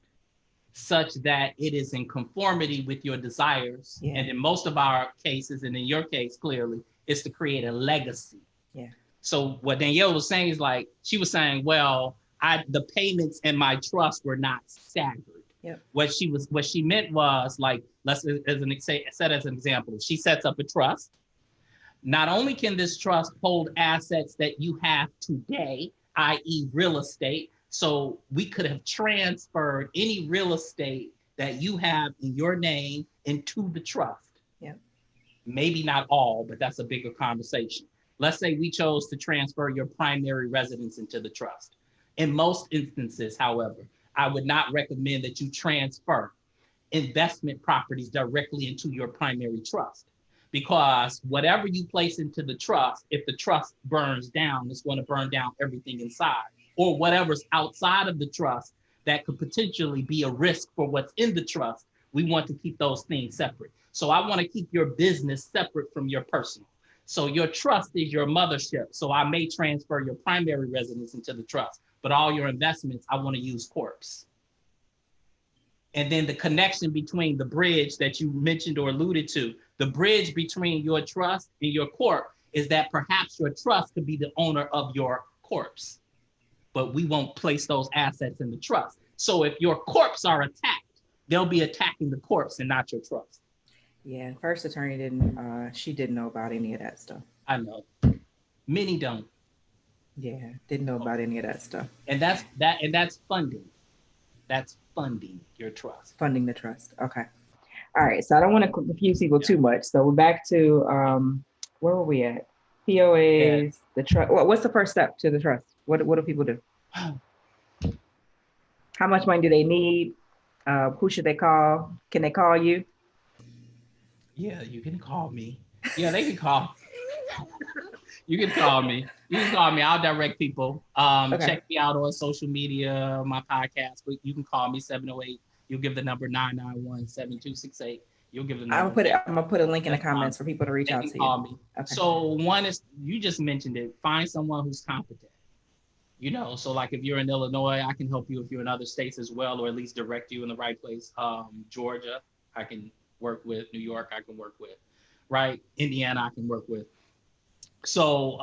such that it is in conformity with your desires. Yeah. And in most of our cases, and in your case, clearly, is to create a legacy. Yeah. So what Danielle was saying is, like, she was saying, well, the payments in my trust were not staggered. Yep. What she meant was, like, let's set as an example, she sets up a trust. Not only can this trust hold assets that you have today, i.e. real estate, so we could have transferred any real estate that you have in your name into the trust. Yep. Maybe not all, but that's a bigger conversation. Let's say we chose to transfer your primary residence into the trust. In most instances, however, I would not recommend that you transfer investment properties directly into your primary trust, because whatever you place into the trust, if the trust burns down, it's going to burn down everything inside, or whatever's outside of the trust that could potentially be a risk for what's in the trust. We want to keep those things separate. So I want to keep your business separate from your personal. So your trust is your mothership. So I may transfer your primary residence into the trust, but all your investments, I want to use corpse. And then the connection between the bridge that you mentioned or alluded to, the bridge between your trust and your corp, is that perhaps your trust could be the owner of your corpse, but we won't place those assets in the trust. So if your corpse are attacked, they'll be attacking the corpse and not your trust. Yeah, first attorney she didn't know about any of that stuff. I know. Many don't. Yeah, didn't know about any of that stuff. And that's funding. That's funding your trust. Funding the trust. Okay. All right. So I don't want to confuse people too much. So we're back to where were we at? POAs, the trust. What's the first step to the trust? What do people do? How much money do they need? Who should they call? Can they call you? Yeah, you can call me. Yeah, they can call. You can call me. You can call me. I'll direct people. Okay. Check me out on social media, my podcast. But you can call me 708. You'll give the number 991-7268. You'll give the number. I'm gonna put a link in the comments for people to reach out to you. Call me. Okay. So one is, you just mentioned it. Find someone who's competent. You know, so like if you're in Illinois, I can help you. If you're in other states as well, or at least direct you in the right place. Georgia, I can work with. New York, I can work with. Right? Indiana, I can work with. So,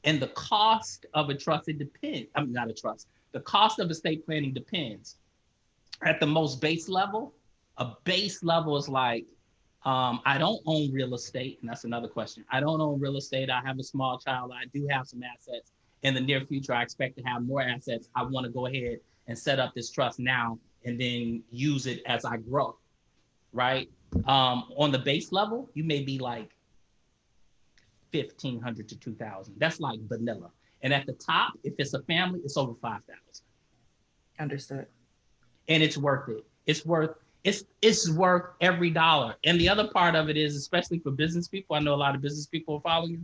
and the cost of a trust, it depends. I'm not a trust. The cost of estate planning depends. At the most base level, a base level is like, I don't own real estate. And that's another question. I don't own real estate. I have a small child. I do have some assets. In the near future, I expect to have more assets. I want to go ahead and set up this trust now and then use it as I grow, right? On the base level, you may be like $1,500 to $2,000. That's like vanilla. And at the top, if it's a family, it's over $5,000. Understood. And it's worth it. It's worth every dollar. And the other part of it is, especially for business people, I know a lot of business people are following you.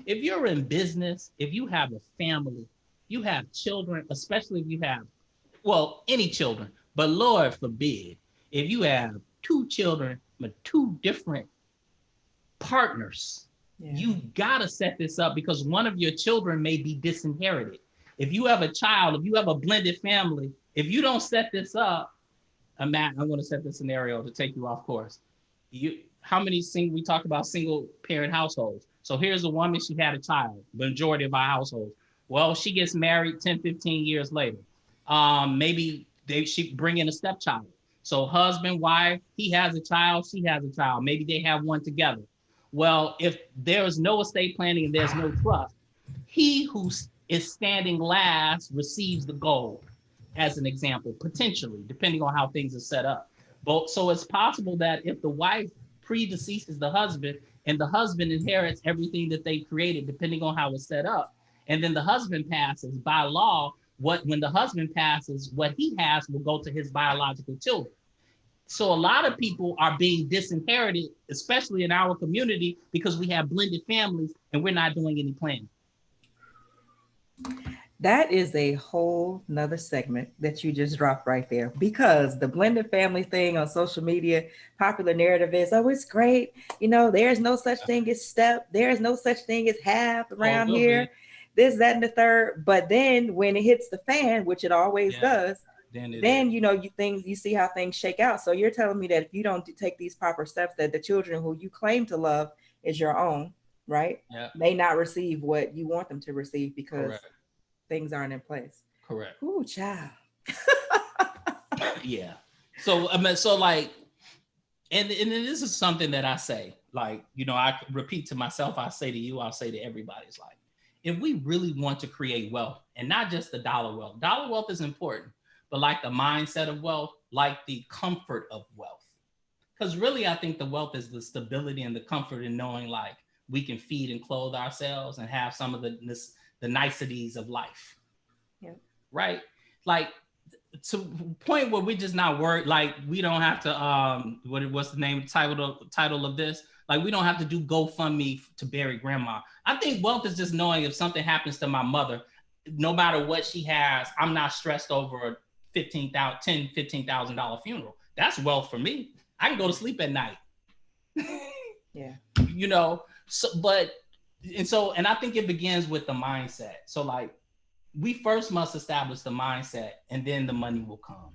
If you're in business, if you have a family, you have children, especially if you have, well, any children, but Lord forbid, if you have 2 children, but 2 different partners, you gotta set this up, because one of your children may be disinherited. If you have a child, if you have a blended family, if you don't set this up, Matt, I'm gonna set this scenario to take you off course. We talk about single parent households. So here's a woman, she had a child, majority of our households. Well, she gets married 10, 15 years later. Maybe she bring in a stepchild. So husband, wife, he has a child, she has a child. Maybe they have one together. Well, if there's no estate planning and there's no trust, he who is standing last receives the gold, as an example, potentially, depending on how things are set up. But so it's possible that if the wife predeceases the husband and the husband inherits everything that they created, depending on how it's set up, and then the husband passes, by law, when the husband passes, what he has will go to his biological children. So a lot of people are being disinherited, especially in our community, because we have blended families and we're not doing any planning. That is a whole nother segment that you just dropped right there, because the blended family thing on social media, popular narrative is, oh, it's great. You know, there's no such thing as step. There's no such thing as half around here. This, that, and the third. But then when it hits the fan, which it always does, then you know, you see how things shake out. So you're telling me that if you don't take these proper steps, that the children who you claim to love is your own, right? Yeah. May not receive what you want them to receive because things aren't in place. Correct. Ooh, child. Yeah. So I mean, so like, and this is something that I say, like, you know, I repeat to myself, I say to you, I'll say to everybody, it's like, if we really want to create wealth, and not just the dollar wealth is important, but like the mindset of wealth, like the comfort of wealth. Because really, I think the wealth is the stability and the comfort in knowing like we can feed and clothe ourselves and have some of the niceties of life. Yeah. Right? Like, to a point where we're just not worried, like we don't have to, what's the name, title of this? Like, we don't have to do GoFundMe to bury grandma. I think wealth is just knowing if something happens to my mother, no matter what she has, I'm not stressed over a $15,000 funeral. That's wealth for me. I can go to sleep at night. Yeah. You know, so, and I think it begins with the mindset. So like, we first must establish the mindset and then the money will come.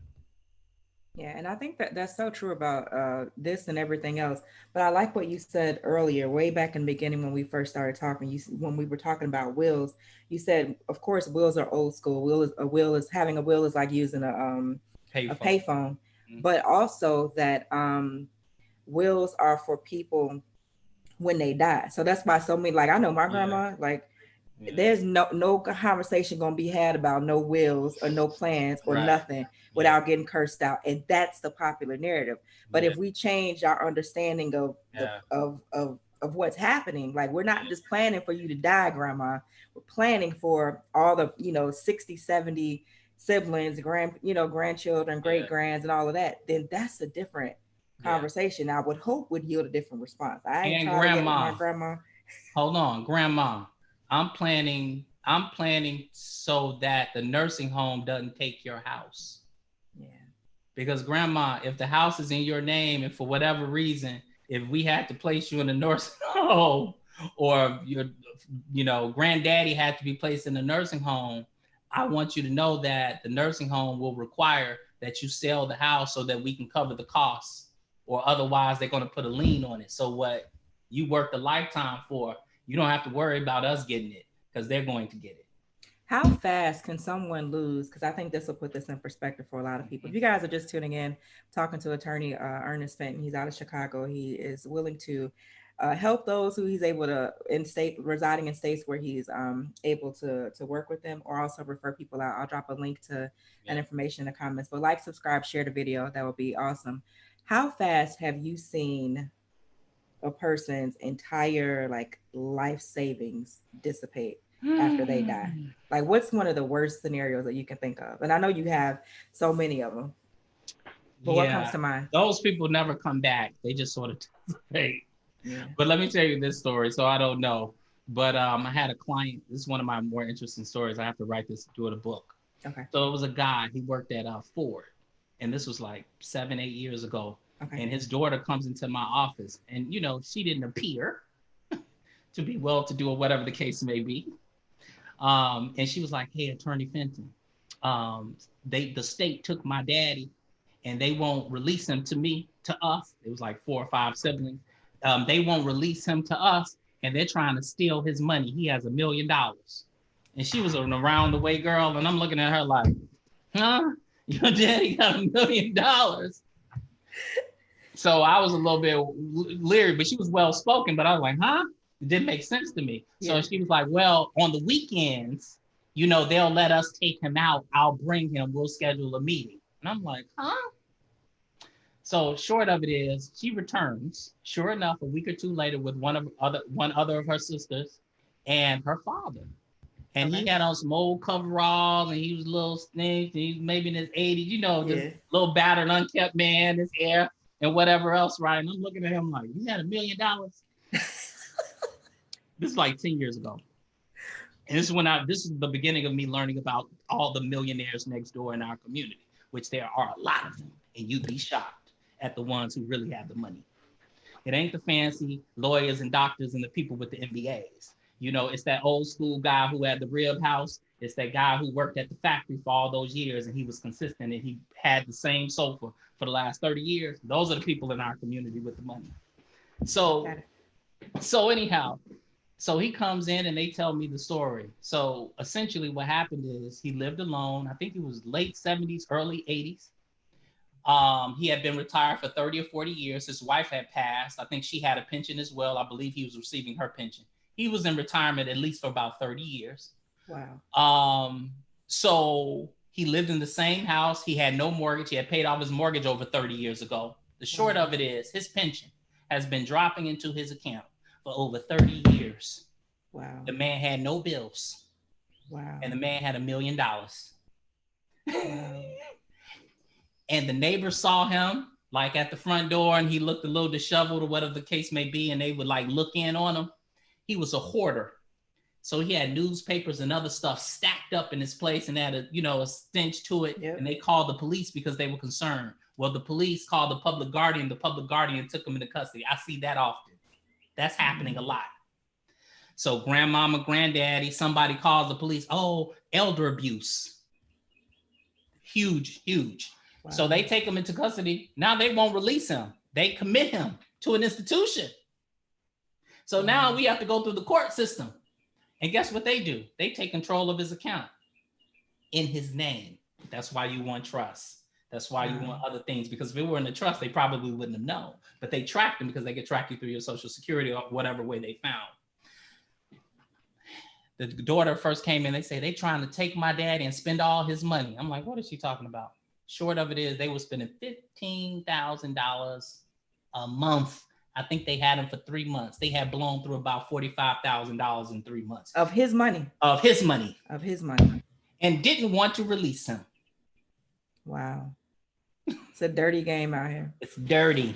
Yeah, and I think that that's so true about this and everything else. But I like what you said earlier, way back in the beginning when we first started talking. When we were talking about wills, you said, of course, wills are old school. Having a will is like using a payphone, mm-hmm. But also that wills are for people when they die. So that's why so many, like I know my grandma, like. Yeah. There's no conversation gonna be had about no wills or no plans or nothing without getting cursed out, and that's the popular narrative. But if we change our understanding of what's happening, like we're not just planning for you to die, grandma. We're planning for all the 60, 70 siblings, grandchildren, great grands, and all of that. Then that's a different conversation. I would hope would yield a different response. I ain't trying to get with my grandma. Hold on, grandma. I'm planning so that the nursing home doesn't take your house. Yeah. Because grandma, if the house is in your name and for whatever reason, if we had to place you in a nursing home or your, granddaddy had to be placed in a nursing home, I want you to know that the nursing home will require that you sell the house so that we can cover the costs, or otherwise they're going to put a lien on it. So what you worked a lifetime for, you don't have to worry about us getting it because they're going to get it. How fast can someone lose? Because I think this will put this in perspective for a lot of people. If you guys are just tuning in, talking to attorney Ernest Fenton, he's out of Chicago. He is willing to help those who he's able to residing in states where he's able to work with them, or also refer people out. I'll drop a link to that information in the comments. But like, subscribe, share the video. That would be awesome. How fast have you seen a person's entire life savings dissipate after they die? Like, what's one of the worst scenarios that you can think of? And I know you have so many of them, but what comes to mind? Those people never come back. They just sort of dissipate. Yeah. But let me tell you this story. So I don't know, but I had a client. This is one of my more interesting stories. I have to write this, do it a book. Okay. So it was a guy. He worked at Ford, and this was like 7-8 years ago. Okay. And his daughter comes into my office, and she didn't appear to be well-to-do or whatever the case may be. And she was like, "Hey, Attorney Fenton, the state took my daddy, and they won't release him to us. It was like 4 or 5 siblings. They won't release him to us, and they're trying to steal his money. He has $1 million." And she was an around the way girl, and I'm looking at her like, "Huh? Your daddy got $1 million?" So I was a little bit leery, but she was well spoken. But I was like, huh? It didn't make sense to me. So Yeah. she was like, well, on the weekends, you know, they'll let us take him out. I'll bring him. We'll schedule a meeting. And I'm like, huh? So short of it is, she returns. Sure enough, a week or two later, with one other of her sisters and her father. And he had on some old coveralls, and he was a little snicked. He's maybe in his 80s, you know, just little battered, unkept man, his hair and whatever else, right? And I'm looking at him like, you had $1 million? This is like 10 years ago. And this is the beginning of me learning about all the millionaires next door in our community, which there are a lot of them. And you'd be shocked at the ones who really have the money. It ain't the fancy lawyers and doctors and the people with the MBAs. You know, it's that old school guy who had the rib house. It's that guy who worked at the factory for all those years, and he was consistent, and he had the same sofa for the last 30 years. Those are the people in our community with the money. So anyhow, so he comes in and they tell me the story. So essentially what happened is he lived alone. I think it was late 70s, early 80s. He had been retired for 30 or 40 years. His wife had passed. I think she had a pension as well. I believe he was receiving her pension. He was in retirement at least for about 30 years. Wow. So he lived in the same house. He had no mortgage. He had paid off his mortgage over 30 years ago. The short of it is his pension has been dropping into his account for over 30 years. Wow. The man had no bills. Wow. And the man had $1 million. Wow. And the neighbors saw him like at the front door, and he looked a little disheveled or whatever the case may be, and they would like look in on him. He was a hoarder. So he had newspapers and other stuff stacked up in his place, and had a stench to it. Yep. And they called the police because they were concerned. Well, the police called the public guardian. The public guardian took him into custody. I see that often. That's happening a lot. So grandmama, granddaddy, somebody calls the police. Oh, elder abuse. Huge, huge. Wow. So they take him into custody. Now they won't release him. They commit him to an institution. So now we have to go through the court system. And guess what they do? They take control of his account in his name. That's why you want trust. That's why you want other things, because if it were in the trust, they probably wouldn't have known. But they tracked him because they could track you through your Social Security or whatever way they found. The daughter first came in, they say, they trying to take my daddy and spend all his money. I'm like, what is she talking about? Short of it is they were spending $15,000 a month. I think they had him for 3 months. They had blown through about $45,000 in 3 months. Of his money. Of his money. Of his money. And didn't want to release him. Wow. It's a dirty game out here. It's dirty.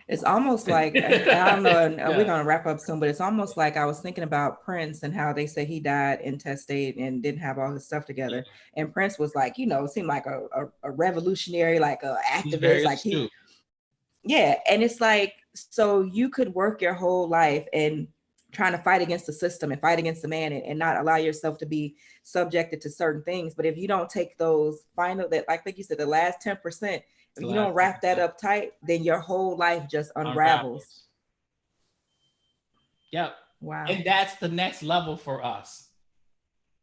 It's almost like, I don't know, we're going to wrap up soon, but it's almost like I was thinking about Prince and how they say he died intestate and didn't have all his stuff together. And Prince was like, it seemed like a revolutionary, like an activist. Like and it's like, so you could work your whole life and trying to fight against the system and fight against the man and not allow yourself to be subjected to certain things. But if you don't take those final, that like you said, the last 10%, if you don't wrap that up tight, then your whole life just unravels. Yep. Wow. And that's the next level for us.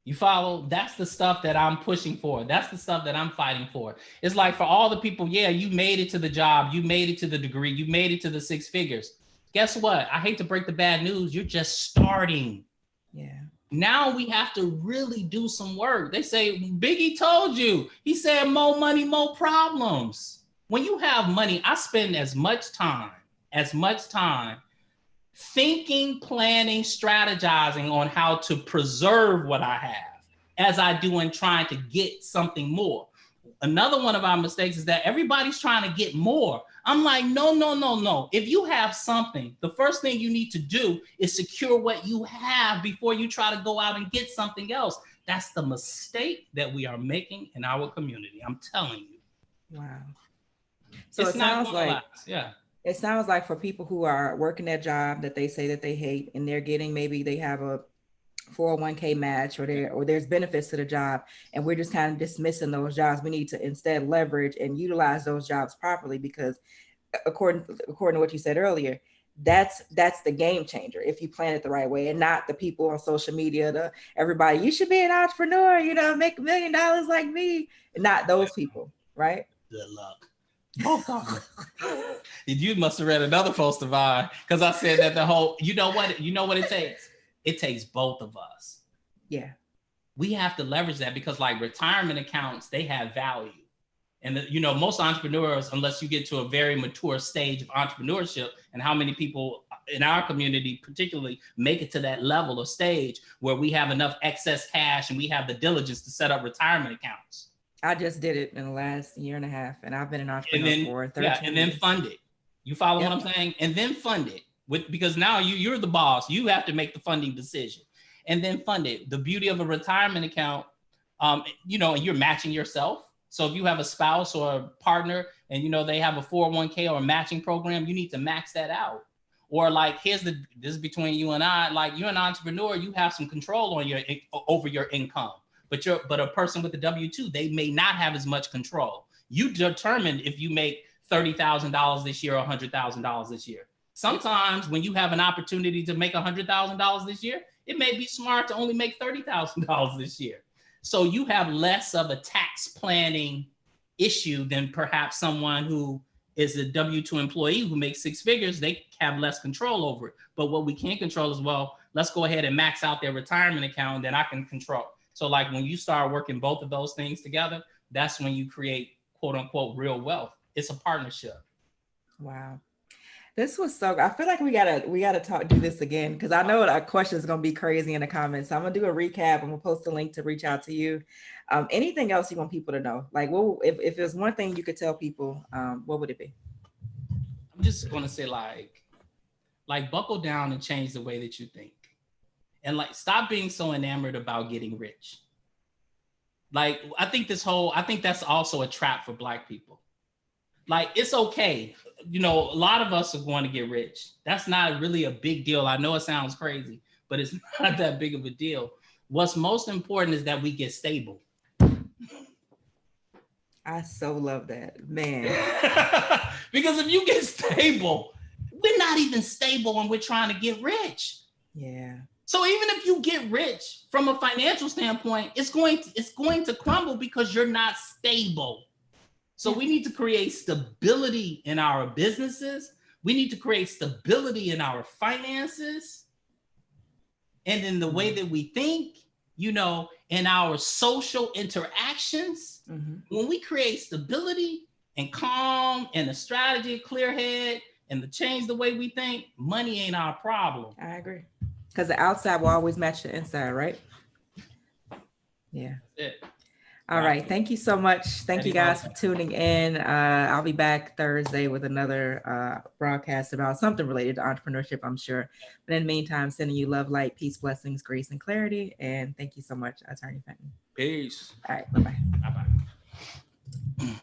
You follow? That's the stuff that I'm pushing for. That's the stuff that I'm fighting for. It's like for all the people, you made it to the job. You made it to the degree. You made it to the 6 figures. Guess what? I hate to break the bad news. You're just starting. Yeah. Now we have to really do some work. They say, Biggie told you. He said, more money, more problems. When you have money, I spend as much time thinking, planning, strategizing on how to preserve what I have as I do in trying to get something more. Another one of our mistakes is that everybody's trying to get more. I'm like, no. If you have something, the first thing you need to do is secure what you have before you try to go out and get something else. That's the mistake that we are making in our community. I'm telling you. Wow. So it sounds like, it sounds like for people who are working that job that they say that they hate and they're getting, maybe they have a 401k match or there's benefits to the job, and we're just kind of dismissing those jobs. We need to instead leverage and utilize those jobs properly, because according to what you said earlier, that's the game changer if you plan it the right way, and not the people on social media, everybody, you should be an entrepreneur, make $1 million like me, not those people, right? Good luck. Both of them. You must have read another post of mine because I said that the whole, you know what it takes? It takes both of us. Yeah. We have to leverage that because like retirement accounts, they have value. And most entrepreneurs, unless you get to a very mature stage of entrepreneurship, and how many people in our community particularly make it to that level of stage where we have enough excess cash and we have the diligence to set up retirement accounts. I just did it in the last year and a half, and I've been an entrepreneur for 13 years. And then fund it. You follow what I'm saying? And then fund it because now you're the boss. You have to make the funding decision and then fund it. The beauty of a retirement account, and you're matching yourself. So if you have a spouse or a partner and, they have a 401k or a matching program, you need to max that out. Or like, this is between you and I, like you're an entrepreneur, you have some control on over your income, but a person with a W-2, they may not have as much control. You determine if you make $30,000 this year or $100,000 this year. Sometimes when you have an opportunity to make $100,000 this year, it may be smart to only make $30,000 this year. So you have less of a tax planning issue than perhaps someone who is a W-2 employee who makes six figures. They have less control over it. But what we can control is, well, let's go ahead and max out their retirement account that I can control. So like when you start working both of those things together, that's when you create quote unquote real wealth. It's a partnership. Wow. This was so good. I feel like we gotta do this again because I know our question is gonna be crazy in the comments. So I'm gonna do a recap. I'm gonna post a link to reach out to you. Anything else you want people to know? Like, if there's one thing you could tell people, what would it be? I'm just gonna say like buckle down and change the way that you think, and like stop being so enamored about getting rich. Like I think that's also a trap for Black people. Like it's okay. A lot of us are going to get rich. That's not really a big deal. I know it sounds crazy, but it's not that big of a deal. What's most important is that we get stable. I so love that, man. Because if you get stable, we're not even stable when we're trying to get rich. Yeah. So even if you get rich from a financial standpoint, it's going to crumble because you're not stable. So we need to create stability in our businesses. We need to create stability in our finances and in the way that we think, in our social interactions. Mm-hmm. When we create stability and calm and a strategy, clear head, and to change the way we think, money ain't our problem. I agree. Because the outside will always match the inside, right? Yeah. That's it. All right. Thank you so much. Thank you guys for tuning in. I'll be back Thursday with another broadcast about something related to entrepreneurship, I'm sure. But in the meantime, sending you love, light, peace, blessings, grace, and clarity. And thank you so much, Attorney Fenton. Peace. All right. Bye-bye. Bye-bye.